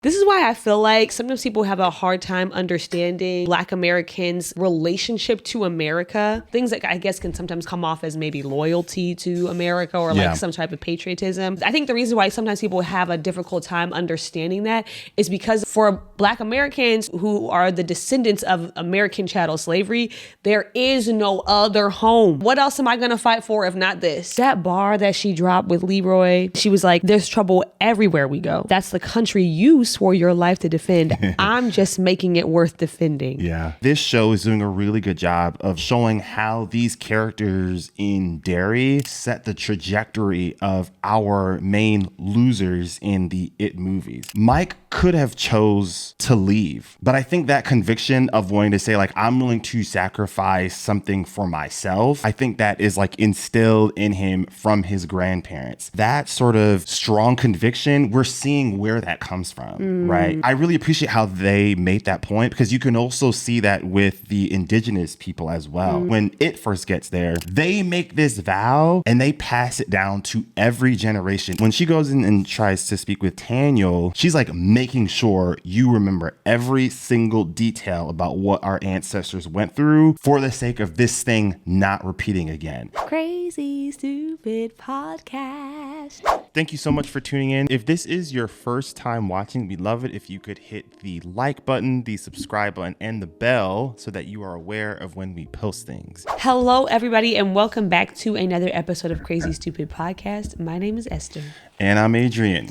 This is why I feel like sometimes people have a hard time understanding Black Americans' relationship to America. Things that I guess can sometimes come off as maybe loyalty to America or like some type of patriotism. I think the reason why sometimes people have a difficult time understanding that is because for Black Americans who are the descendants of American chattel slavery, there is no other home. What else am I going to fight for if not this? That bar that she dropped with Leroy, she was like, there's trouble everywhere we go. That's the country you swore your life to defend. I'm just making it worth defending. Yeah. This show is doing a really good job of showing how these characters in Derry set the trajectory of our main losers in the It movies. Mike could have chose to leave, but I think that conviction of wanting to say like, I'm willing to sacrifice something for myself, I think that is like instilled in him from his grandparents. That sort of strong conviction, we're seeing where that comes from. Right. I really appreciate how they made that point, because you can also see that with the indigenous people as well. When It first gets there, they make this vow and they pass it down to every generation. When she goes in and tries to speak with Taylour, she's like making sure you remember every single detail about what our ancestors went through for the sake of this thing not repeating again. Crazy Stupid Podcast. Thank you so much for tuning in. If this is your first time watching, we'd love it if you could hit the like button, the subscribe button, and the bell so that you are aware of when we post things. Hello, everybody, and welcome back to another episode of Crazy Stupid Podcast. My name is Esther. And I'm Adrian.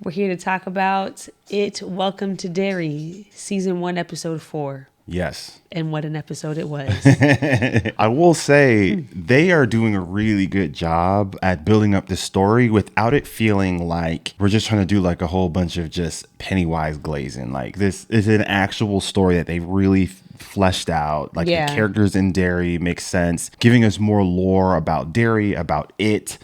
We're here to talk about It, Welcome to Derry, Season 1, Episode 4. Yes. And what an episode it was. I will say they are doing a really good job at building up the story without it feeling like we're just trying to do like a whole bunch of just Pennywise glazing. Like, this is an actual story that they really fleshed out. Like, the characters in Derry make sense, giving us more lore about Derry, about it.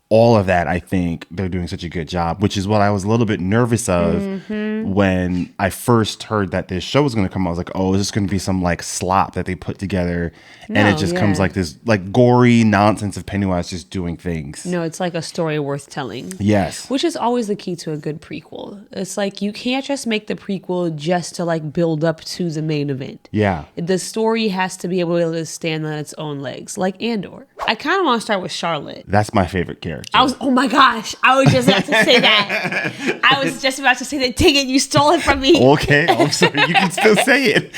All of that, I think they're doing such a good job, which is what I was a little bit nervous of when I first heard that this show was going to come out. I was like, oh, is this going to be some like slop that they put together? And it just comes like this like gory nonsense of Pennywise just doing things. No, it's like a story worth telling. Yes. Which is always the key to a good prequel. It's like you can't just make the prequel just to like build up to the main event. Yeah. The story has to be able to stand on its own legs, like Andor. I kind of want to start with Charlotte. That's my favorite character. Oh my gosh, I was just about to say that. I was just about to say that. Take it, you stole it from me. Okay, I'm sorry. You can still say it.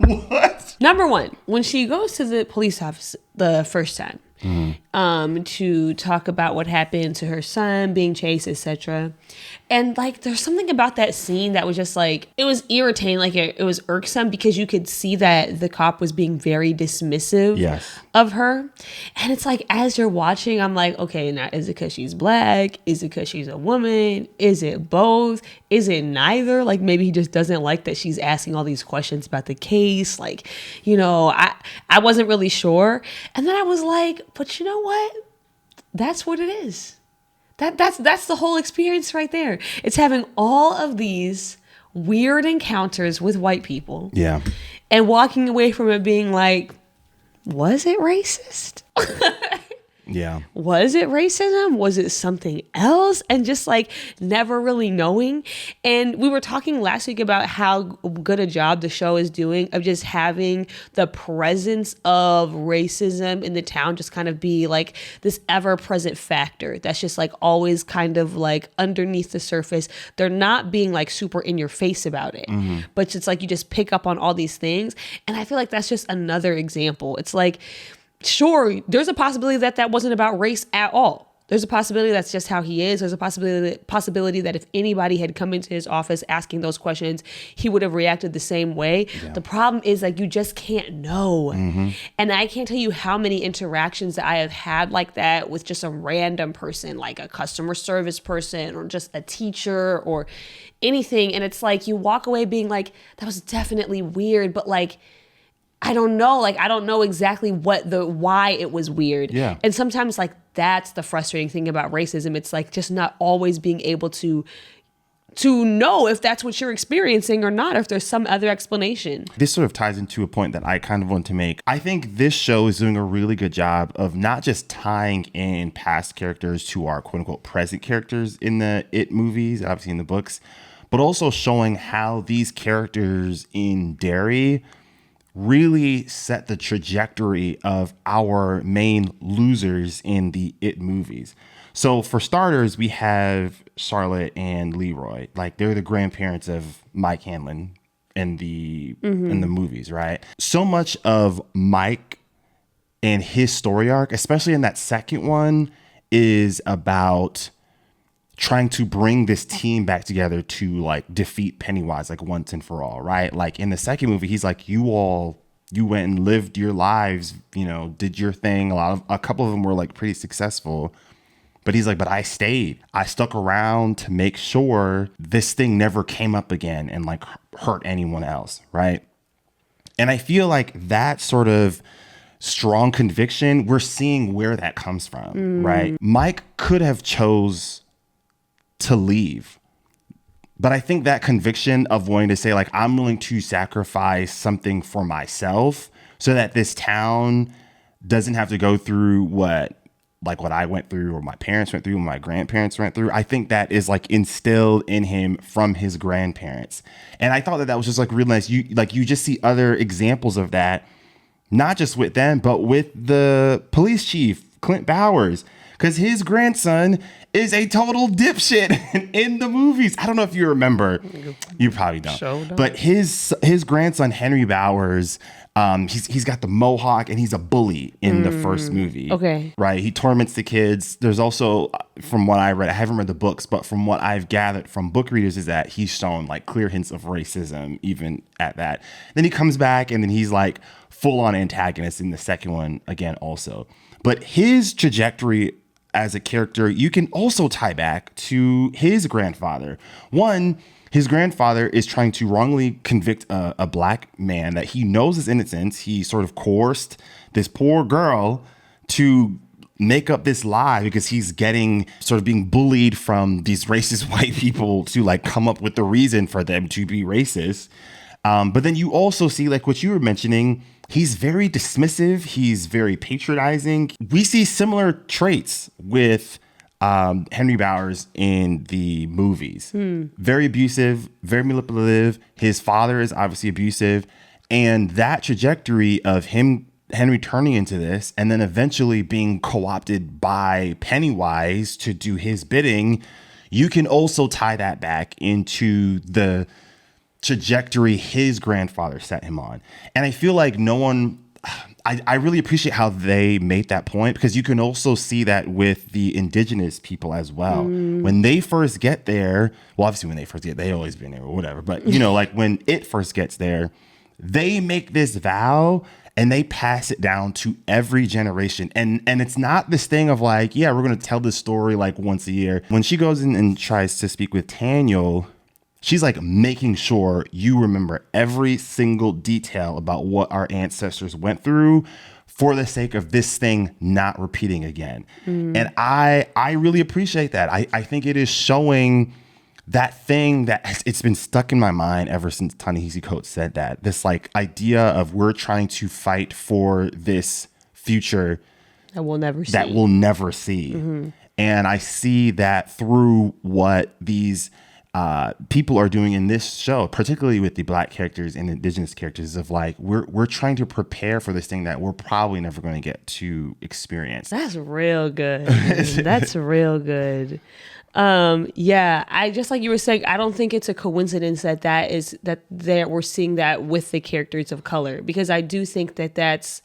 What? Number one, when she goes to the police office the first time, to talk about what happened to her son being chased, etc. And like, there's something about that scene that was just like, it was irritating. Like it was irksome because you could see that the cop was being very dismissive of her. And it's like, as you're watching, I'm like, okay, now is it because she's Black? Is it because she's a woman? Is it both? Is it neither? Like, maybe he just doesn't like that she's asking all these questions about the case. Like, you know, I wasn't really sure. And then I was like, but you know what? That's what it is. That's the whole experience right there. It's having all of these weird encounters with white people. Yeah. And walking away from it being like, was it racist? Yeah. Was it racism? Was it something else? And just like never really knowing. And we were talking last week about how good a job the show is doing of just having the presence of racism in the town just kind of be like this ever-present factor that's just like always kind of like underneath the surface. They're not being like super in your face about it, but it's like you just pick up on all these things. And I feel like that's just another example. It's like, sure, there's a possibility that wasn't about race at all. There's a possibility that's just how he is. There's a possibility that if anybody had come into his office asking those questions, he would have reacted the same way. Yeah. The problem is like, you just can't know. And I can't tell you how many interactions that I have had like that with just a random person, like a customer service person or just a teacher or anything. And it's like, you walk away being like, that was definitely weird, but like, I don't know. Like, I don't know exactly why it was weird. Yeah. And sometimes like that's the frustrating thing about racism. It's like just not always being able to know if that's what you're experiencing or not, or if there's some other explanation. This sort of ties into a point that I kind of want to make. I think this show is doing a really good job of not just tying in past characters to our quote unquote present characters in the It movies, obviously in the books, but also showing how these characters in Derry really set the trajectory of our main losers in the It movies. So for starters, we have Charlotte and Leroy. Like, they're the grandparents of Mike Hanlon in the movies, right? So much of Mike and his story arc, especially in that second one, is about trying to bring this team back together to like defeat Pennywise like once and for all, right? Like in the second movie, he's like, you went and lived your lives, you know, did your thing. A couple of them were like pretty successful. But he's like, but I stayed. I stuck around to make sure this thing never came up again and like hurt anyone else, right? And I feel like that sort of strong conviction, we're seeing where that comes from, right? Mike could have chose to leave. But I think that conviction of wanting to say, like, I'm willing to sacrifice something for myself so that this town doesn't have to go through what I went through, or my parents went through, or my grandparents went through. I think that is like instilled in him from his grandparents. And I thought that was just like really nice. You just see other examples of that, not just with them, but with the police chief, Clint Bowers, because his grandson is a total dipshit in the movies. I don't know if you remember. You probably don't. But his grandson, Henry Bowers, he's got the mohawk and he's a bully in the first movie. Okay. Right. He torments the kids. There's also, from what I read, I haven't read the books, but from what I've gathered from book readers is that he's shown like clear hints of racism even at that. Then he comes back and then he's like full on antagonist in the second one again also. But his trajectory as a character, you can also tie back to his grandfather. One, his grandfather is trying to wrongly convict a black man that he knows is innocent. He sort of coerced this poor girl to make up this lie because he's getting sort of being bullied from these racist white people to like come up with the reason for them to be racist. But then you also see, like what you were mentioning, he's very dismissive. He's very patronizing. We see similar traits with Henry Bowers in the movies. Very abusive, very manipulative. His father is obviously abusive. And that trajectory of Henry turning into this and then eventually being co-opted by Pennywise to do his bidding, you can also tie that back into the trajectory his grandfather set him on. And I feel like I really appreciate how they made that point, because you can also see that with the indigenous people as well. When they first get there, well, obviously when they first get, they always been there or whatever, but you know, like when it first gets there, they make this vow and they pass it down to every generation. And it's not this thing of like, yeah, we're going to tell this story like once a year. When she goes in and tries to speak with Daniel, she's like making sure you remember every single detail about what our ancestors went through for the sake of this thing not repeating again. And I really appreciate that. I think it is showing that thing that it's been stuck in my mind ever since Ta-Nehisi Coates said that. This like idea of we're trying to fight for this future that we'll never see. And I see that through what these people are doing in this show, particularly with the black characters and indigenous characters, of like we're trying to prepare for this thing that we're probably never going to get to experience. That's real good. That's real good. Yeah, I just like you were saying, I don't think it's a coincidence that we're seeing that with the characters of color, because I do think that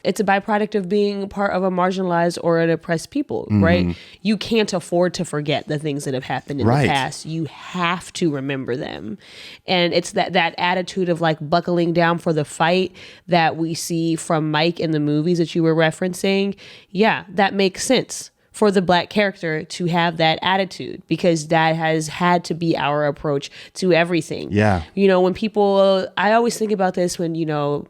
it's a byproduct of being part of a marginalized or an oppressed people, right? You can't afford to forget the things that have happened in the past. You have to remember them. And it's that attitude of like buckling down for the fight that we see from Mike in the movies that you were referencing. Yeah, that makes sense for the black character to have that attitude, because that has had to be our approach to everything. Yeah. You know, when people, I always think about this when, you know,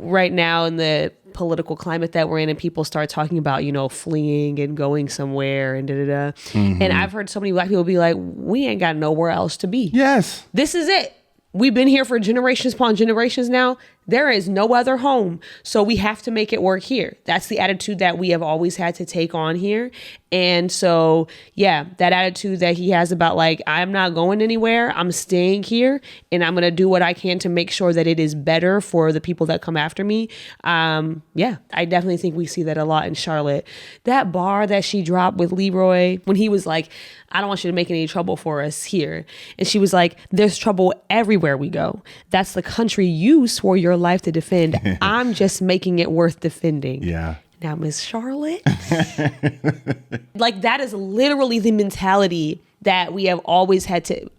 right now in the political climate that we're in and people start talking about, you know, fleeing and going somewhere and da-da-da. And I've heard so many black people be like, we ain't got nowhere else to be. Yes. This is it. We've been here for generations upon generations now. There is no other home. So we have to make it work here. That's the attitude that we have always had to take on here. And so, yeah, that attitude that he has about like, I'm not going anywhere. I'm staying here and I'm going to do what I can to make sure that it is better for the people that come after me. Yeah, I definitely think we see that a lot in Charlotte. That bar that she dropped with Leroy when he was like, I don't want you to make any trouble for us here. And she was like, there's trouble everywhere we go. That's the country you swore your life to defend. I'm just making it worth defending. Yeah. Now, Miss Charlotte, like that is literally the mentality that we have always had to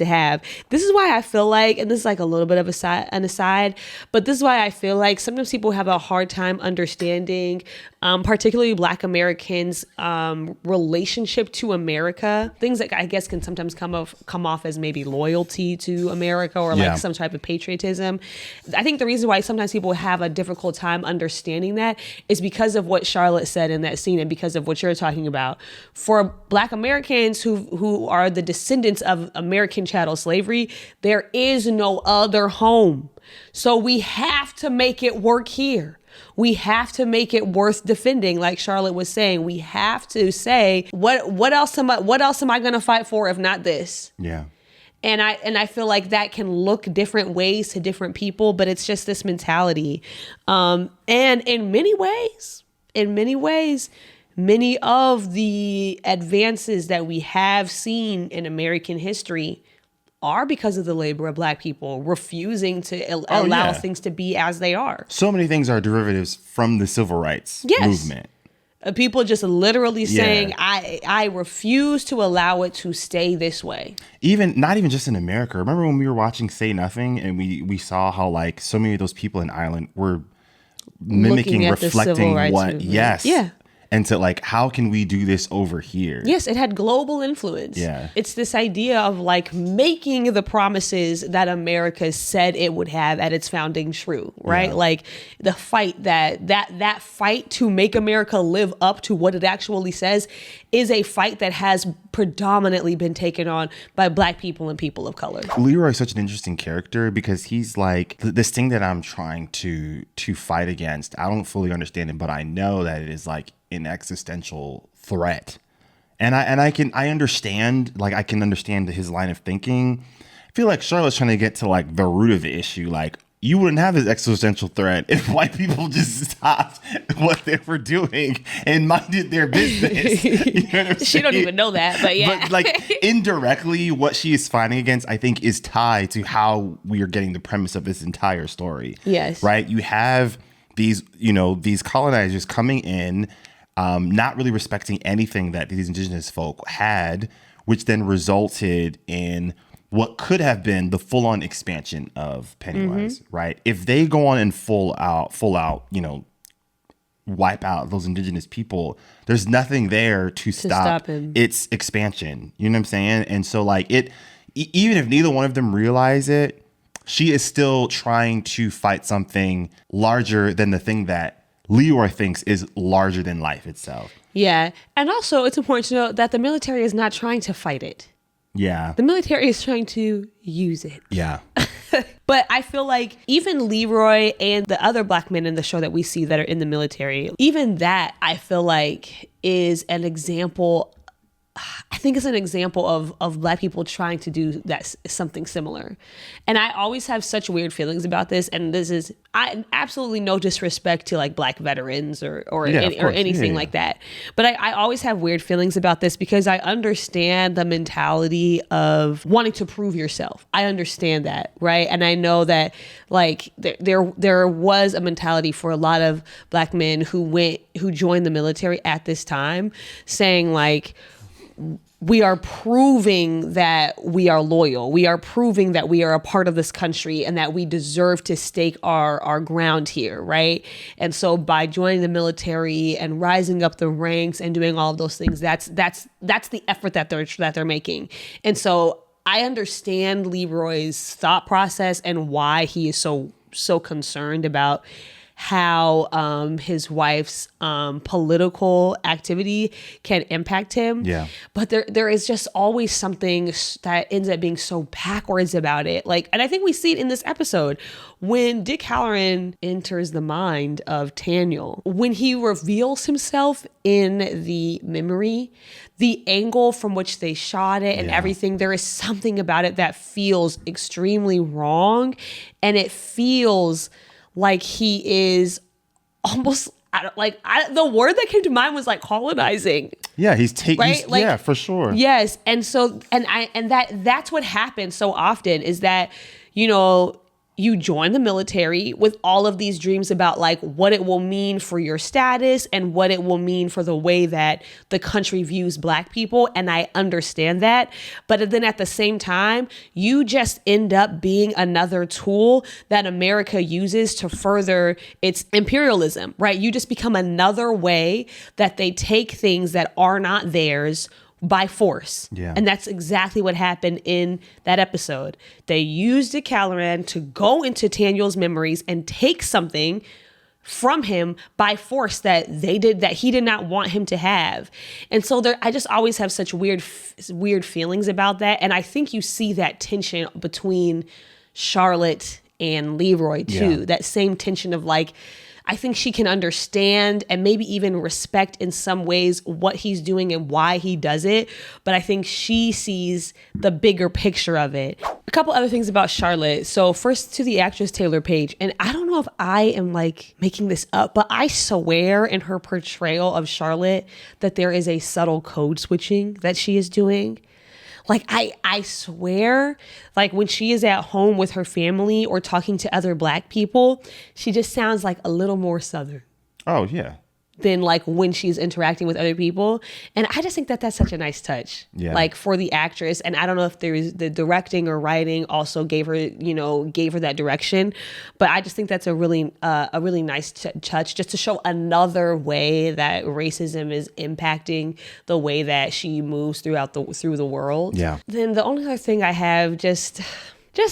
have. This is why I feel like, and this is like a little bit of an aside, but this is why I feel like sometimes people have a hard time understanding, particularly Black Americans' relationship to America. Things that I guess can sometimes come off as maybe loyalty to America or like some type of patriotism. I think the reason why sometimes people have a difficult time understanding that is because of what Charlotte said in that scene and because of what you're talking about. For Black Americans who are the descendants of American chattel slavery, there is no other home. So we have to make it work here. We have to make it worth defending. Like Charlotte was saying, we have to say, what else am I going to fight for if not this? Yeah. And I feel like that can look different ways to different people, but it's just this mentality. And in many ways, many of the advances that we have seen in American history are because of the labor of Black people refusing to allow things to be as they are. So many things are derivatives from the civil rights movement. People just literally saying, I refuse to allow it to stay this way. Not even just in America. Remember when we were watching Say Nothing and we saw how like so many of those people in Ireland were mimicking, reflecting what, movement. Yes. Yeah. And to like, how can we do this over here? Yes, it had global influence. Yeah. It's this idea of like making the promises that America said it would have at its founding true, right? Yeah. Like the fight that fight to make America live up to what it actually says is a fight that has predominantly been taken on by Black people and people of color. Leroy is such an interesting character because he's like this thing that I'm trying to fight against. I don't fully understand it, but I know that it is like an existential threat. And I understand his line of thinking. I feel like Charlotte's trying to get to like the root of the issue. Like, you wouldn't have this existential threat if white people just stopped what they were doing and minded their business. You know what I'm she don't even know that, but yeah. But like indirectly, what she is fighting against, I think, is tied to how we are getting the premise of this entire story. Yes. Right? You have these colonizers coming in, not really respecting anything that these indigenous folk had, which then resulted in what could have been the full-on expansion of Pennywise, right? If they go on and full out, wipe out those indigenous people, there's nothing there to stop its expansion. You know what I'm saying? And so like even if neither one of them realize it, she is still trying to fight something larger than the thing that Leroy thinks is larger than life itself. Yeah. And also it's important to note that the military is not trying to fight it. Yeah. The military is trying to use it. Yeah. But I feel like even Leroy and the other Black men in the show that we see that are in the military, even that I feel like is an example. I think it's an example of Black people trying to do something similar. And I always have such weird feelings about this. And this is absolutely no disrespect to like Black veterans or anything like that. But I always have weird feelings about this because I understand the mentality of wanting to prove yourself. I understand that, right? And I know that like there was a mentality for a lot of Black men who joined the military at this time saying like, we are proving that we are loyal. We are proving that we are a part of this country and that we deserve to stake our ground here, right? And so by joining the military and rising up the ranks and doing all of those things, that's the effort that they're making. And so I understand Leroy's thought process and why he is so concerned about how his wife's political activity can impact him. Yeah. But there is just always something that ends up being so backwards about it. Like, and I think we see it in this episode when Dick Halloran enters the mind of Tanyel, when he reveals himself in the memory, the angle from which they shot it and everything, there is something about it that feels extremely wrong. And it feels like he is almost the word that came to mind was like colonizing. Yeah, he's taking, right? Yeah, for sure. Yes. And so, that's what happens so often is that, you join the military with all of these dreams about like what it will mean for your status and what it will mean for the way that the country views Black people. And I understand that. But then at the same time, you just end up being another tool that America uses to further its imperialism, right? You just become another way that they take things that are not theirs by force. Yeah. And that's exactly what happened in that episode. They used Dick Halloran to go into Tanyel's memories and take something from him by force that he did not want him to have. And so I just always have such weird feelings about that. And I think you see that tension between Charlotte and Leroy too. Yeah. That same tension of like, I think she can understand and maybe even respect in some ways what he's doing and why he does it. But I think she sees the bigger picture of it. A couple other things about Charlotte. So first to the actress Taylour Paige. And I don't know if I am like making this up, but I swear in her portrayal of Charlotte that there is a subtle code switching that she is doing. Like, I swear, like when she is at home with her family or talking to other Black people, she just sounds like a little more Southern. Oh, yeah. Than like when she's interacting with other people. And I just think that that's such a nice touch, like for the actress. And I don't know if there's the directing or writing also gave her that direction, but I just think that's a really nice touch just to show another way that racism is impacting the way that she moves through the world. Yeah. Then the only other thing I have just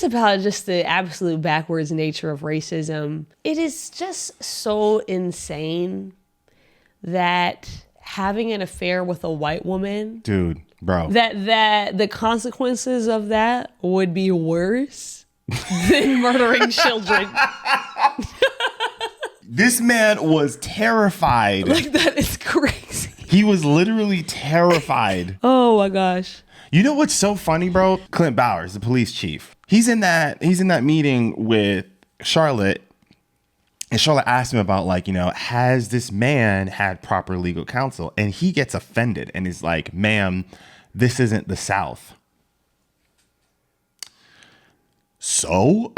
about the absolute backwards nature of racism. It is just so insane that having an affair with a white woman, dude, bro, that the consequences of that would be worse than murdering children. This man was terrified. Like, that is crazy. He was literally terrified. Oh my gosh. You know what's so funny, bro? Clint Bowers, the police chief. He's in that meeting with Charlotte. And Charlotte asked him about, like, has this man had proper legal counsel? And he gets offended and is like, ma'am, this isn't the South. So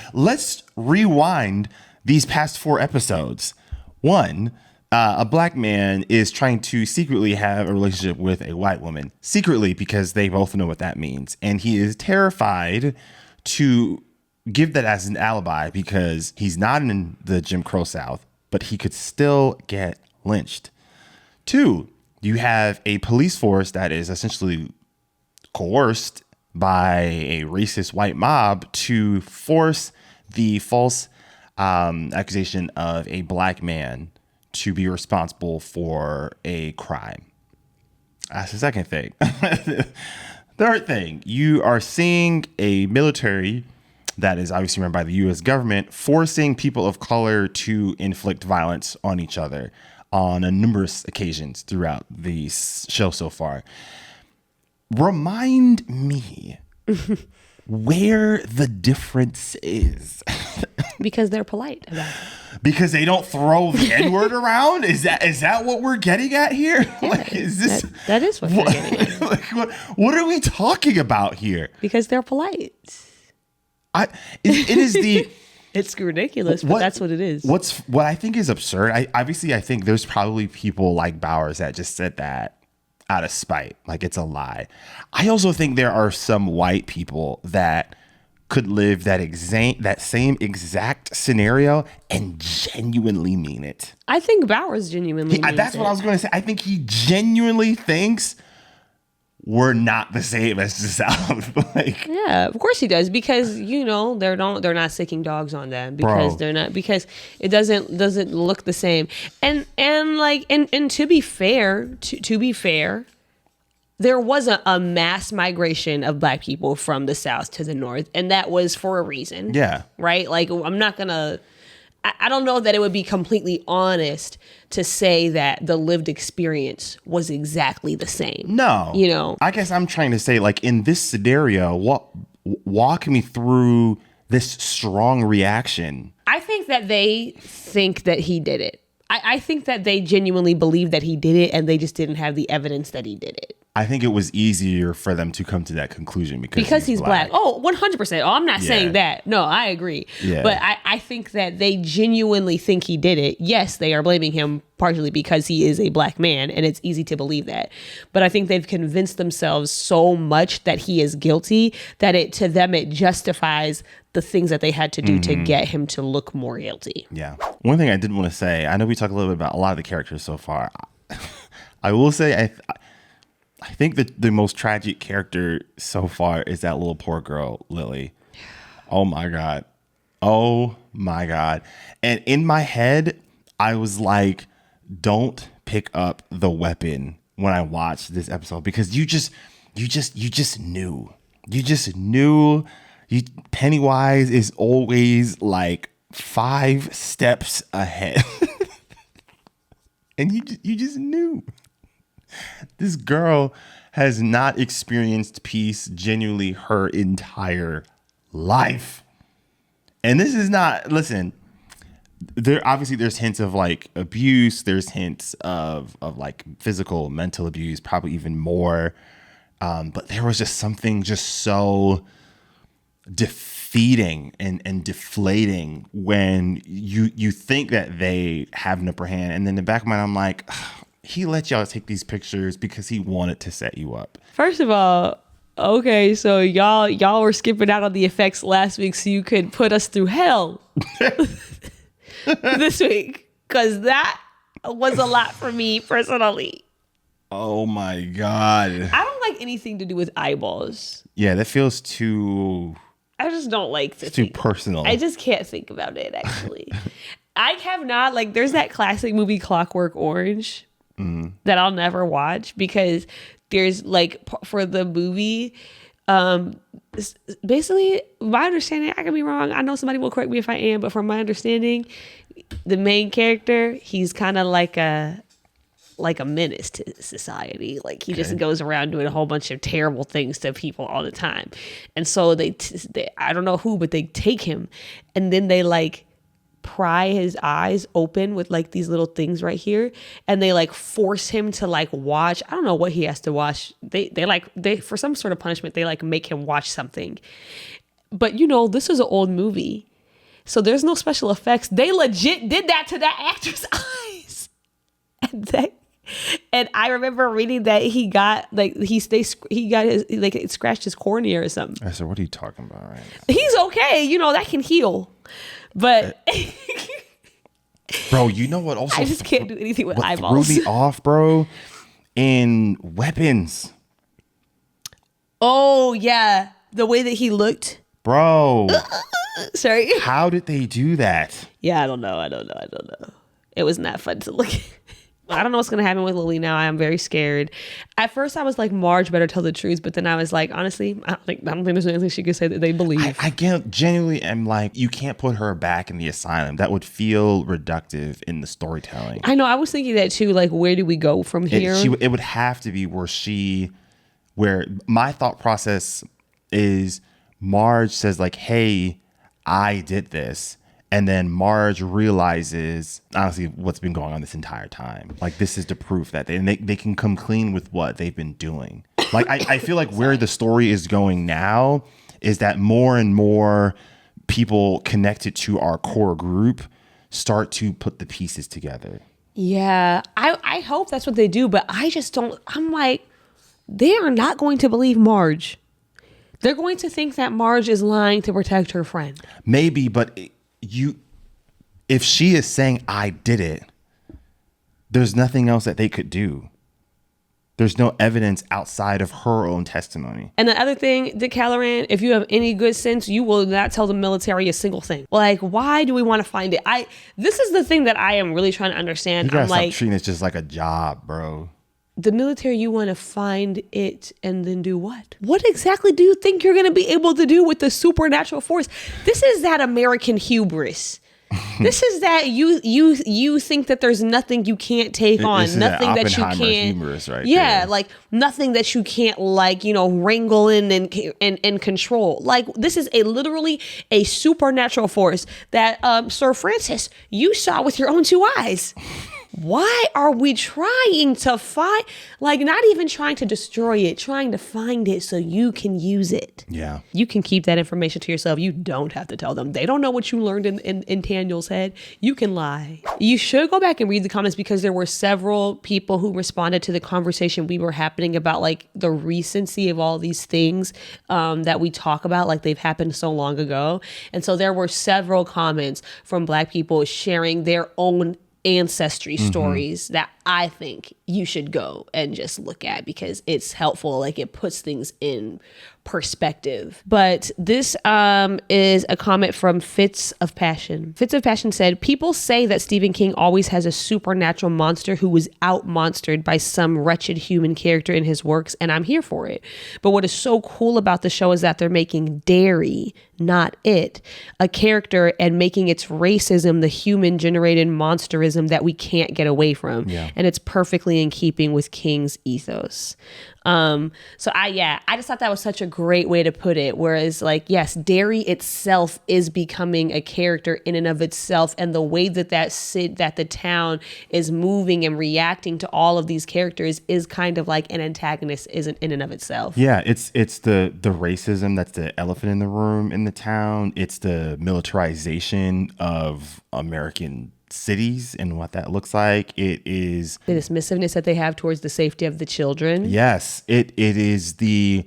let's rewind these past 4 episodes. One, a Black man is trying to secretly have a relationship with a white woman, secretly, because they both know what that means. And he is terrified to give that as an alibi because he's not in the Jim Crow South, but he could still get lynched. 2, you have a police force that is essentially coerced by a racist white mob to force the false accusation of a Black man to be responsible for a crime. That's the second thing. Third thing, you are seeing a military that is obviously run by the U.S. government forcing people of color to inflict violence on each other on a numerous occasions throughout the show so far. Remind me where the difference is. Because they're polite about it. Because they don't throw the N-word around? Is that what we're getting at here? Yeah, like, is this that is what we're getting at. Like, what are we talking about here? Because they're polite. It is the it's ridiculous, but that's what it is. What I think is absurd. I think there's probably people like Bowers that just said that out of spite, like it's a lie. I also think there are some white people that could live that same exact scenario and genuinely mean it. I think Bowers genuinely means that's what I was going to say. I think he genuinely thinks we're not the same as the South. Like, yeah, of course he does, because they're not sicking dogs on them, because Bro. they're not, because it doesn't look the same. And to be fair, to be fair, there was a mass migration of Black people from the South to the North, and that was for a reason. Yeah. Right? Like, I'm not gonna, I don't know that it would be completely honest to say that the lived experience was exactly the same. No. I guess I'm trying to say, like, in this scenario, walk me through this strong reaction. I think that they think that he did it. I think that they genuinely believe that he did it, and they just didn't have the evidence that he did it. I think it was easier for them to come to that conclusion because he's black. Oh, 100%. Oh, I'm not saying that. No, I agree. Yeah. But I think that they genuinely think he did it. Yes, they are blaming him partially because he is a Black man, and it's easy to believe that. But I think they've convinced themselves so much that he is guilty that to them it justifies the things that they had to do to get him to look more guilty. Yeah. One thing I did want to say, I know we talked a little bit about a lot of the characters so far. I will say I think that the most tragic character so far is that little poor girl, Lily. Oh my God. Oh my God. And in my head, I was like, don't pick up the weapon when I watched this episode, because you just knew. You just knew. Pennywise is always like 5 steps ahead. And you just knew. This girl has not experienced peace genuinely her entire life. And this is not, listen, there's hints of like abuse, there's hints of like physical, mental abuse, probably even more. But there was just something just so defeating and deflating when you think that they have an upper hand, and then in the back of my mind I'm like, he let y'all take these pictures because he wanted to set you up. First of all, okay, so y'all were skipping out on the effects last week so you could put us through hell this week, because that was a lot for me personally. Oh my God. I don't like anything to do with eyeballs. Yeah, that feels too... I just don't like to too personal. I just can't think about it, actually. I have not, like, there's that classic movie Clockwork Orange that I'll never watch, because there's like, for the movie, basically, my understanding, I could be wrong, I know somebody will correct me if I am, but from my understanding, the main character, he's kind of like a menace to society. Like, he just goes around doing a whole bunch of terrible things to people all the time. And so they I don't know who, but they take him and then they like pry his eyes open with like these little things right here, and they like force him to like watch, I don't know what he has to watch. They for some sort of punishment, they like make him watch something. But this is an old movie, so there's no special effects. They legit did that to that actor's eyes. And I remember reading that he got like it scratched his cornea or something. I said, what are you talking about right now? He's okay, that can heal. But bro, you know what also I just can't do anything with what eyeballs. threw me off, bro? In weapons. Oh yeah. The way that he looked. Bro. Sorry. How did they do that? Yeah, I don't know. It was not fun to look at. I don't know what's going to happen with Lily now. I am very scared. At first, I was like, Marge better tell the truth. But then I was like, honestly, I don't think there's anything she could say that they believe. I genuinely am like, you can't put her back in the asylum. That would feel reductive in the storytelling. I know. I was thinking that too. Like, where do we go from here? It would have to be where my thought process is Marge says like, hey, I did this. And then Marge realizes, honestly, what's been going on this entire time. Like, this is the proof that they can come clean with what they've been doing. Like, I feel like where the story is going now is that more and more people connected to our core group start to put the pieces together. Yeah, I hope that's what they do. But I just don't. I'm like, they are not going to believe Marge. They're going to think that Marge is lying to protect her friend. Maybe, but... if she is saying I did it, there's nothing else that they could do. There's no evidence outside of her own testimony. And the other thing, Dick Halloran, if you have any good sense, you will not tell the military a single thing. Like, why do we want to find it? This is the thing that I am really trying to understand. You gotta I'm stop like, treating it just like a job, bro. the military, you want to find it and then do what? What exactly do you think you're going to be able to do with the supernatural force? This is that American hubris. This is that you think that there's nothing you can't take on, nothing that you can't. Humorous right yeah, there. like nothing that you can't wrangle in and control. Like this is literally a supernatural force that Sir Francis, you saw with your own two eyes. Why are we trying to find, not even trying to destroy it, trying to find it so you can use it? Yeah. You can keep that information to yourself. You don't have to tell them. They don't know what you learned in Daniel's head. You can lie. You should go back and read the comments because there were several people who responded to the conversation we were happening about the recency of all these things that we talk about, like they've happened so long ago. And so there were several comments from Black people sharing their own ancestry stories that I think you should go and just look at because it's helpful. It puts things in perspective. But this is a comment from Fits of Passion. Fits of Passion said, people say that Stephen King always has a supernatural monster who was out-monstered by some wretched human character in his works, and I'm here for it. But what is so cool about the show is that they're making Derry, not it, a character and making its racism the human-generated monsterism that we can't get away from. Yeah. And it's perfectly in keeping with King's ethos. So I just thought that was such a great way to put it. Whereas yes, Derry itself is becoming a character in and of itself. And the way that the town is moving and reacting to all of these characters is kind of like an antagonist isn't in and of itself. Yeah. It's the racism that's the elephant in the room in the town. It's the militarization of American cities and what that looks like. It is the dismissiveness that they have towards the safety of the children. Yes, it is the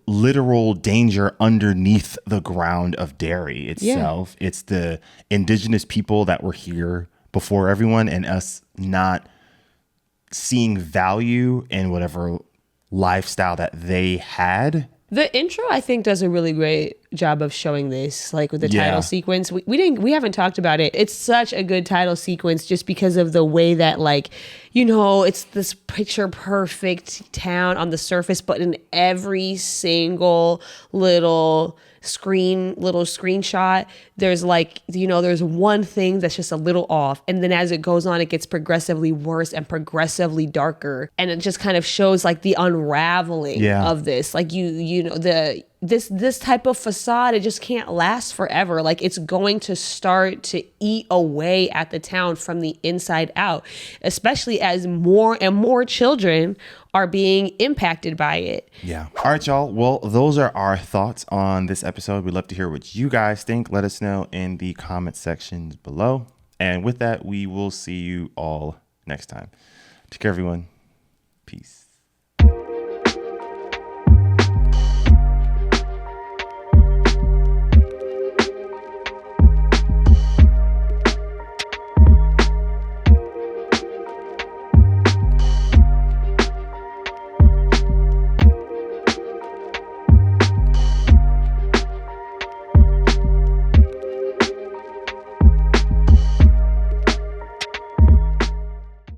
literal danger underneath the ground of Derry itself. Yeah. It's the indigenous people that were here before everyone and us not seeing value in whatever lifestyle that they had. The intro, I think, does a really great job of showing this, with the title sequence. We haven't talked about it. It's such a good title sequence just because of the way that, it's this picture perfect town on the surface, but in every single little screenshot, there's there's one thing that's just a little off, and then as it goes on, it gets progressively worse and progressively darker, and it just kind of shows the unraveling of this. This type of facade, it just can't last forever. It's going to start to eat away at the town from the inside out, especially as more and more children are being impacted by it. Yeah. All right, y'all. Well, those are our thoughts on this episode. We'd love to hear what you guys think. Let us know in the comment sections below. And with that, we will see you all next time. Take care, everyone. Peace.